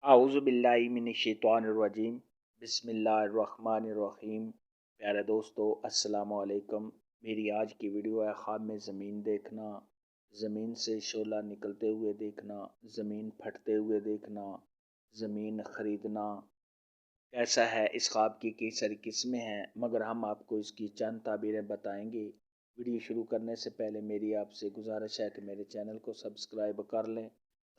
आऊज़ु बिल्लाहि मिनश्शैतानिर्रजीम बिस्मिल्लाहिर्रहमानिर्रहीम। प्यारे दोस्तों, अस्सलामु अलैकुम। मेरी आज की वीडियो है ख्वाब में ज़मीन देखना, ज़मीन से शोला निकलते हुए देखना, ज़मीन फटते हुए देखना, ज़मीन ख़रीदना। कैसा है इस ख्वाब की कई सारी किस्में हैं, मगर हम आपको इसकी चंद ताबीरें बताएंगे। वीडियो शुरू करने से पहले मेरी आपसे गुजारिश है कि मेरे चैनल को सब्सक्राइब कर लें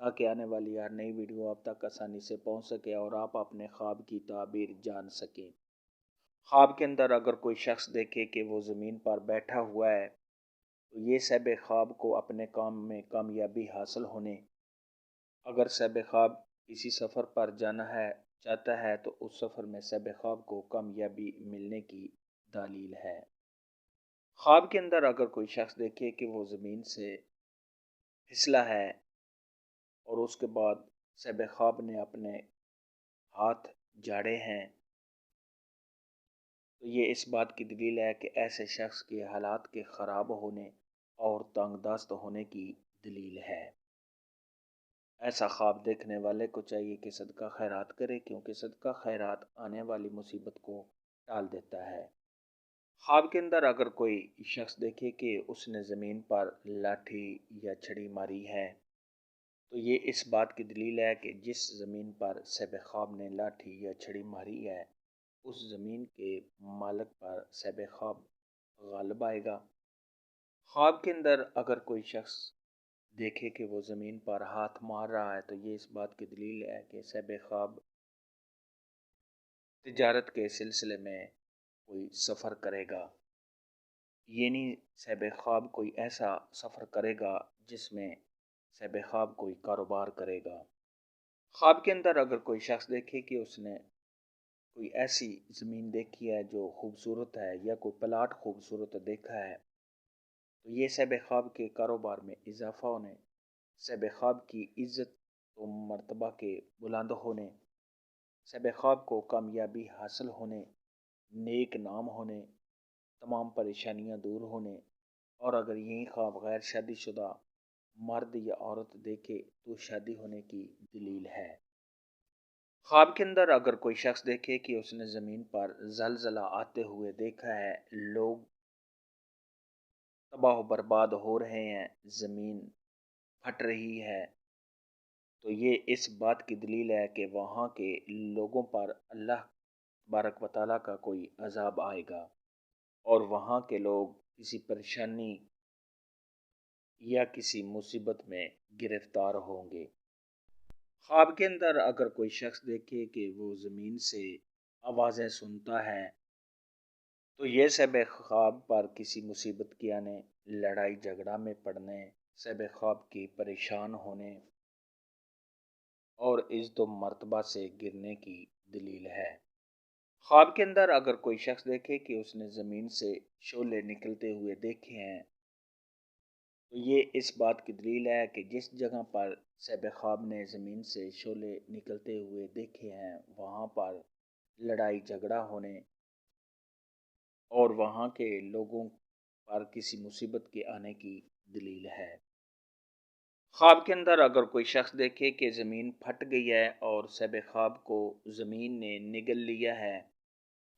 ताकि आने वाली हर नई वीडियो आप तक आसानी से पहुंच सके और आप अपने ख्वाब की ताबीर जान सकें। ख्वाब के अंदर अगर कोई शख्स देखे कि वो ज़मीन पर बैठा हुआ है तो ये सहब ख्वाब को अपने काम में कामयाबी हासिल होने, अगर सहब ख्वाब किसी सफ़र पर जाना है चाहता है तो उस सफ़र में सहब ख्वाब को कामयाबी मिलने की दलील है। ख्वाब के अंदर अगर कोई शख्स देखे कि वो ज़मीन से फिसला है और उसके बाद सहब ख्वाब ने अपने हाथ झाड़े हैं, तो ये इस बात की दलील है कि ऐसे शख्स के हालात के ख़राब होने और तंगदस्त होने की दलील है। ऐसा ख्वाब देखने वाले को चाहिए कि सदका खैरात करे, क्योंकि सदका खैरात आने वाली मुसीबत को टाल देता है। ख्वाब के अंदर अगर कोई शख्स देखे कि उसने ज़मीन पर लाठी या छड़ी मारी है, तो ये इस बात की दलील है कि जिस ज़मीन पर सहब ख्वाब ने लाठी या छड़ी मारी है उस ज़मीन के मालिक पर सहब ख्वाब गालिब आएगा। ख्वाब के अंदर अगर कोई शख्स देखे कि वो ज़मीन पर हाथ मार रहा है तो ये इस बात की दलील है कि सहब ख्वाब तिजारत के सिलसिले में कोई सफ़र करेगा। ये नहीं सहब ख्वाब कोई ऐसा सफ़र करेगा जिसमें सहब ख्वाब कोई कारोबार करेगा। ख्वाब के अंदर अगर कोई शख्स देखे कि उसने कोई ऐसी ज़मीन देखी है जो खूबसूरत है या कोई प्लाट खूबसूरत देखा है, तो ये सहब ख्वाब के कारोबार में इजाफ़ा होने, सहब ख्वाब की इज़्ज़त व मर्तबा के बुलंद होने, सहब ख्वाब को कामयाबी हासिल होने, नेक नाम होने, तमाम परेशानियां दूर होने, और अगर यही ख्वाब गैर शादीशुदा मर्द या औरत देखे तो शादी होने की दलील है। ख्वाब के अंदर अगर कोई शख्स देखे कि उसने ज़मीन पर ज़लज़ला आते हुए देखा है, लोग तबाह बर्बाद हो रहे हैं, ज़मीन फट रही है, तो ये इस बात की दलील है कि वहाँ के लोगों पर अल्लाह तबारक व तआला का कोई अज़ाब आएगा और वहाँ के लोग किसी परेशानी या किसी मुसीबत में गिरफ्तार होंगे। ख्वाब के अंदर अगर कोई शख्स देखे कि वो ज़मीन से आवाज़ें सुनता है, तो ये सहब ख्वाब पर किसी मुसीबत के आने, लड़ाई झगड़ा में पड़ने, सहब ख्वाब की परेशान होने और इज़्ज़त मर्तबा से गिरने की दलील है। ख्वाब के अंदर अगर कोई शख्स देखे कि उसने ज़मीन से शोले निकलते हुए देखे हैं, तो ये इस बात की दलील है कि जिस जगह पर सहब ख्वाब ने ज़मीन से शोले निकलते हुए देखे हैं वहाँ पर लड़ाई झगड़ा होने और वहाँ के लोगों पर किसी मुसीबत के आने की दलील है। ख्वाब के अंदर अगर कोई शख्स देखे कि ज़मीन फट गई है और सहब ख्वाब को ज़मीन ने निगल लिया है,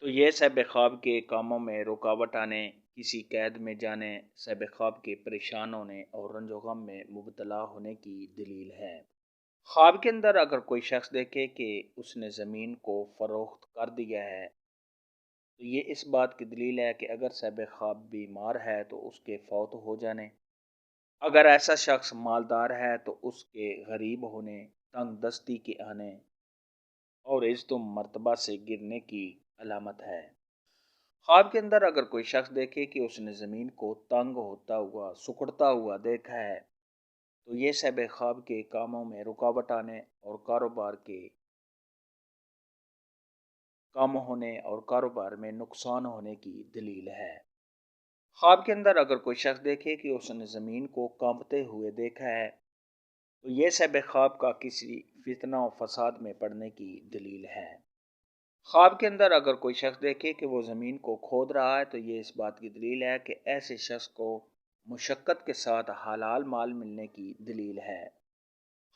तो ये सहब ख्वाब के कामों में रुकावट आने, किसी कैद में जाने, सहब ख्वाब के परेशान होने और रंजो गम में मुबतला होने की दलील है। ख्वाब के अंदर अगर कोई शख्स देखे कि उसने ज़मीन को फ़रोख्त कर दिया है, तो ये इस बात की दलील है कि अगर सहब ख्वाब बीमार है तो उसके फौत हो जाने, अगर ऐसा शख्स मालदार है तो उसके गरीब होने, तंग दस्ती के आने और इज़्ज़त मर्तबा से गिरने की अलामत है। ख्वाब के अंदर अगर कोई शख्स देखे कि उसने ज़मीन को तंग होता हुआ, सिकुड़ता हुआ देखा है, तो ये सहब ख्वाब के कामों में रुकावट आने और कारोबार में नुकसान होने की दलील है। ख्वाब के अंदर अगर कोई शख्स देखे कि उसने ज़मीन को कांपते हुए देखा है, तो ये सहब ख्वाब का किसी फितना और फसाद में पड़ने की दलील है। ख्वाब के अंदर अगर कोई शख्स देखे कि वो ज़मीन को खोद रहा है, तो ये इस बात की दलील है कि ऐसे शख्स को मुशक्क़त के साथ हलाल माल मिलने की दलील है।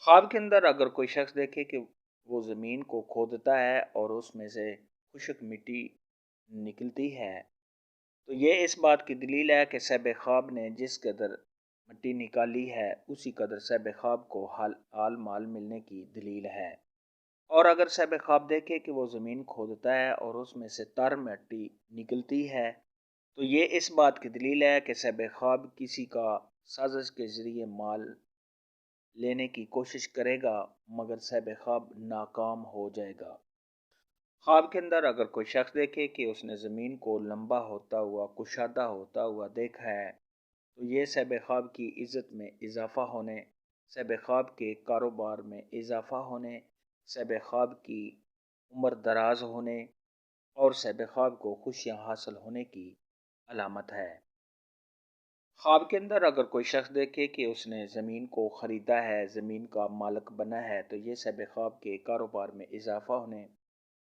ख्वाब के अंदर अगर कोई शख्स देखे कि وہ زمین کو کھودتا ہے اور اس میں سے خشک مٹی نکلتی ہے، تو یہ اس بات کی دلیل ہے کہ صاحب خواب نے جس قدر مٹی نکالی ہے اسی قدر صاحب خواب کو حال مال ملنے کی دلیل ہے۔ اور اگر صاحب خواب دیکھے کہ وہ زمین کھودتا ہے اور اس میں سے تر مٹی نکلتی ہے، تو یہ اس بات کی دلیل ہے کہ صاحب خواب کسی کا سازش کے ذریعے مال لینے کی کوشش کرے گا مگر صاحب خواب ناکام ہو جائے گا۔ خواب کے اندر اگر کوئی شخص دیکھے کہ اس نے زمین کو لمبا ہوتا ہوا، کشادہ ہوتا ہوا دیکھا ہے، تو یہ صاحب خواب کی عزت میں اضافہ ہونے، صاحب خواب کے کاروبار میں اضافہ ہونے، صاحب خواب کی عمر دراز ہونے اور صاحب خواب کو خوشیاں حاصل ہونے کی علامت ہے۔ خواب کے اندر اگر کوئی شخص دیکھے کہ اس نے زمین کو خریدا ہے، زمین کا مالک بنا ہے، تو یہ صاحب خواب کے کاروبار میں اضافہ ہونے،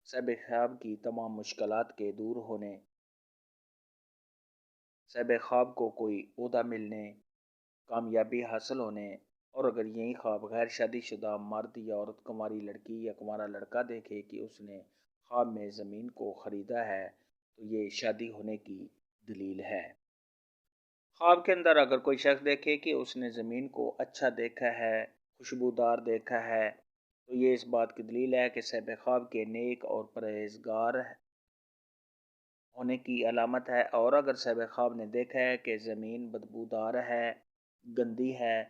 صاحب خواب کی تمام مشکلات کے دور ہونے، صاحب خواب کو کوئی عہدہ ملنے، کامیابی حاصل ہونے، اور اگر یہی خواب غیر شادی شدہ مرد یا عورت، کماری لڑکی یا کمارا لڑکا دیکھے کہ اس نے خواب میں زمین کو خریدا ہے، تو یہ شادی ہونے کی دلیل ہے۔ خواب کے اندر اگر کوئی شخص دیکھے کہ اس نے زمین کو اچھا دیکھا ہے، خوشبودار دیکھا ہے، تو یہ اس بات کی دلیل ہے کہ صاحب خواب کے نیک اور پرہیزگار ہونے کی علامت ہے۔ اور اگر صاحب خواب نے دیکھا ہے کہ زمین بدبودار ہے، گندی ہے،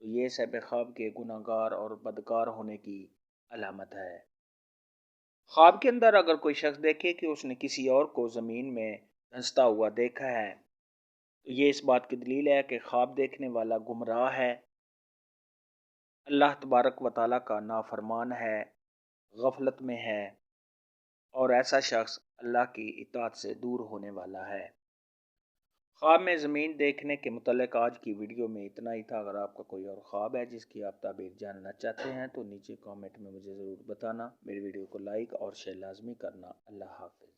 تو یہ صاحب خواب کے گناہ گار اور بدکار ہونے کی علامت ہے۔ خواب کے اندر اگر کوئی شخص دیکھے کہ اس نے کسی اور کو زمین میں دھنستا ہوا دیکھا ہے، تو یہ اس بات کی دلیل ہے کہ خواب دیکھنے والا گمراہ ہے، اللہ تبارک و تعالیٰ کا نافرمان ہے، غفلت میں ہے، اور ایسا شخص اللہ کی اطاعت سے دور ہونے والا ہے۔ خواب میں زمین دیکھنے کے متعلق آج کی ویڈیو میں اتنا ہی تھا۔ اگر آپ کا کوئی اور خواب ہے جس کی آپ تعبیر جاننا چاہتے ہیں تو نیچے کامنٹ میں مجھے ضرور بتانا۔ میری ویڈیو کو لائک اور شیئر لازمی کرنا۔ اللہ حافظ۔